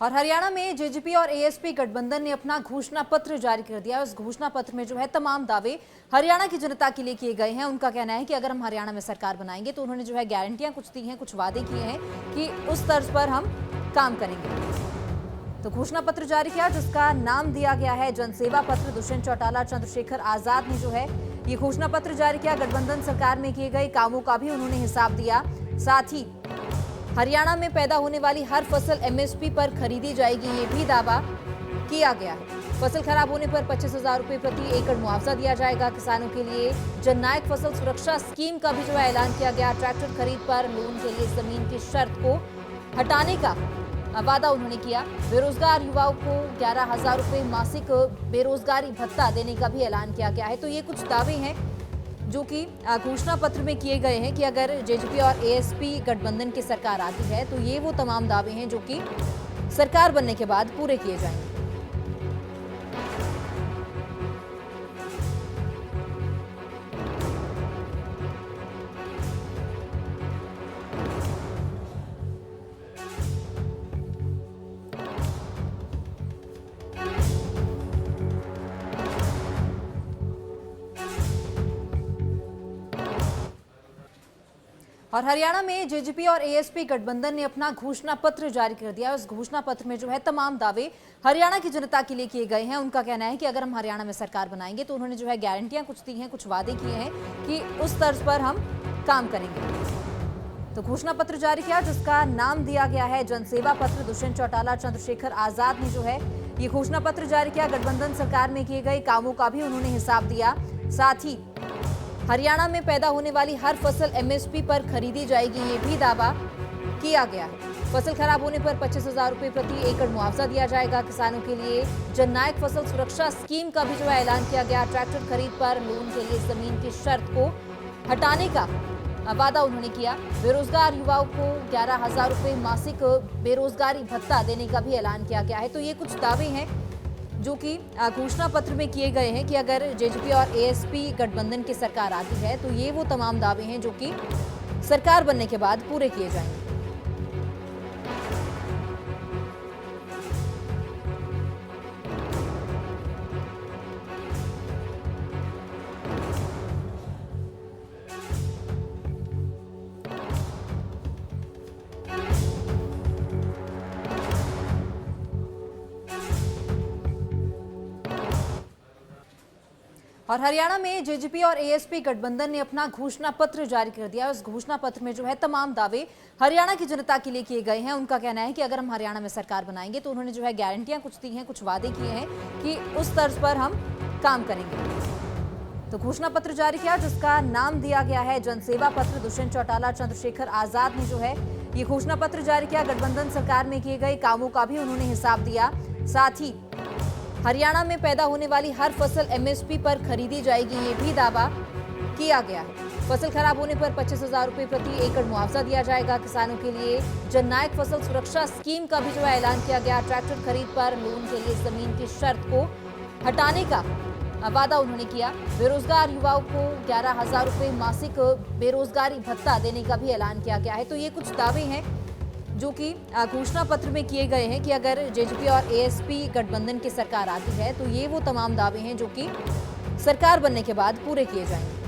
और हरियाणा में जेजेपी और एएसपी गठबंधन ने अपना घोषणा पत्र जारी कर दिया। उस घोषणा पत्र में जो है तमाम दावे हरियाणा की जनता के लिए किए गए हैं। उनका कहना है कि अगर हम हरियाणा में सरकार बनाएंगे तो उन्होंने जो है गारंटियां कुछ दी हैं, कुछ वादे किए हैं कि उस तर्ज पर हम काम करेंगे। तो घोषणा पत्र जारी किया जिसका नाम दिया गया है जनसेवा पत्र। दुष्यंत चौटाला, चंद्रशेखर आजाद ने जो है ये घोषणा पत्र जारी किया। गठबंधन सरकार में किए गए कामों का भी उन्होंने हिसाब दिया। साथ ही हरियाणा में पैदा होने वाली हर फसल एमएसपी पर खरीदी जाएगी, ये भी दावा किया गया है। फसल खराब होने पर 25,000 रुपए प्रति एकड़ मुआवजा दिया जाएगा। किसानों के लिए जननायक फसल सुरक्षा स्कीम का भी जो है ऐलान किया गया। ट्रैक्टर खरीद पर लोन के लिए जमीन की शर्त को हटाने का वादा उन्होंने किया। बेरोजगार युवाओं को 11,000 रुपए मासिक बेरोजगारी भत्ता देने का भी ऐलान किया गया है। तो ये कुछ दावे हैं जो कि घोषणा पत्र में किए गए हैं कि अगर जेजेपी और एएसपी गठबंधन की सरकार आती है तो ये वो तमाम दावे हैं जो कि सरकार बनने के बाद पूरे किए जाएंगे। और हरियाणा में जेजेपी और एएसपी गठबंधन ने अपना घोषणा पत्र जारी कर दिया। उस घोषणा पत्र में जो है तमाम दावे हरियाणा की जनता के लिए किए गए हैं। उनका कहना है कि अगर हम हरियाणा में सरकार बनाएंगे तो उन्होंने जो है गारंटियां कुछ दी हैं, कुछ वादे किए हैं कि उस तर्ज पर हम काम करेंगे। तो घोषणा पत्र जारी किया जिसका नाम दिया गया है जनसेवा पत्र। दुष्यंत चौटाला, चंद्रशेखर आजाद ने जो है ये घोषणा पत्र जारी किया। गठबंधन सरकार में किए गए कामों का भी उन्होंने हिसाब दिया। साथ ही हरियाणा में पैदा होने वाली हर फसल एमएसपी पर खरीदी जाएगी, ये भी दावा किया गया है। फसल खराब होने पर 25,000 रुपए प्रति एकड़ मुआवजा दिया जाएगा। किसानों के लिए जननायक फसल सुरक्षा स्कीम का भी जो है ऐलान किया गया। ट्रैक्टर खरीद पर लोन के लिए जमीन की शर्त को हटाने का वादा उन्होंने किया। बेरोजगार युवाओं को 11,000 रुपए मासिक बेरोजगारी भत्ता देने का भी ऐलान किया गया है। तो ये कुछ दावे हैं जो कि घोषणा पत्र में किए गए हैं कि अगर जेजेपी और एएसपी गठबंधन की सरकार आती है तो ये वो तमाम दावे हैं जो कि सरकार बनने के बाद पूरे किए जाएंगे। और हरियाणा में जेजेपी और एएसपी गठबंधन ने अपना घोषणा पत्र जारी कर दिया। उस घोषणा पत्र में जो है तमाम दावे हरियाणा की जनता के लिए किए गए हैं। उनका कहना है कि अगर हम हरियाणा में सरकार बनाएंगे तो उन्होंने जो है गारंटियां कुछ दी हैं, कुछ वादे किए हैं कि उस तर्ज पर हम काम करेंगे। तो घोषणा पत्र जारी किया जिसका नाम दिया गया है जनसेवा पत्र। दुष्यंत चौटाला, चंद्रशेखर आजाद ने जो है ये घोषणा पत्र जारी किया। गठबंधन सरकार में किए गए कामों का भी उन्होंने हिसाब दिया। साथ ही हरियाणा में पैदा होने वाली हर फसल एमएसपी पर खरीदी जाएगी, ये भी दावा किया गया है। फसल खराब होने पर 25,000 रुपए प्रति एकड़ मुआवजा दिया जाएगा। किसानों के लिए जननायक फसल सुरक्षा स्कीम का भी जो है ऐलान किया गया। ट्रैक्टर खरीद पर लोन के लिए जमीन की शर्त को हटाने का वादा उन्होंने किया। बेरोजगार युवाओं को 11,000 रुपए मासिक बेरोजगारी भत्ता देने का भी ऐलान किया गया है। तो ये कुछ दावे हैं जो कि घोषणा पत्र में किए गए हैं कि अगर जेजेपी और एएसपी गठबंधन की सरकार आती है तो ये वो तमाम दावे हैं जो कि सरकार बनने के बाद पूरे किए जाएंगे।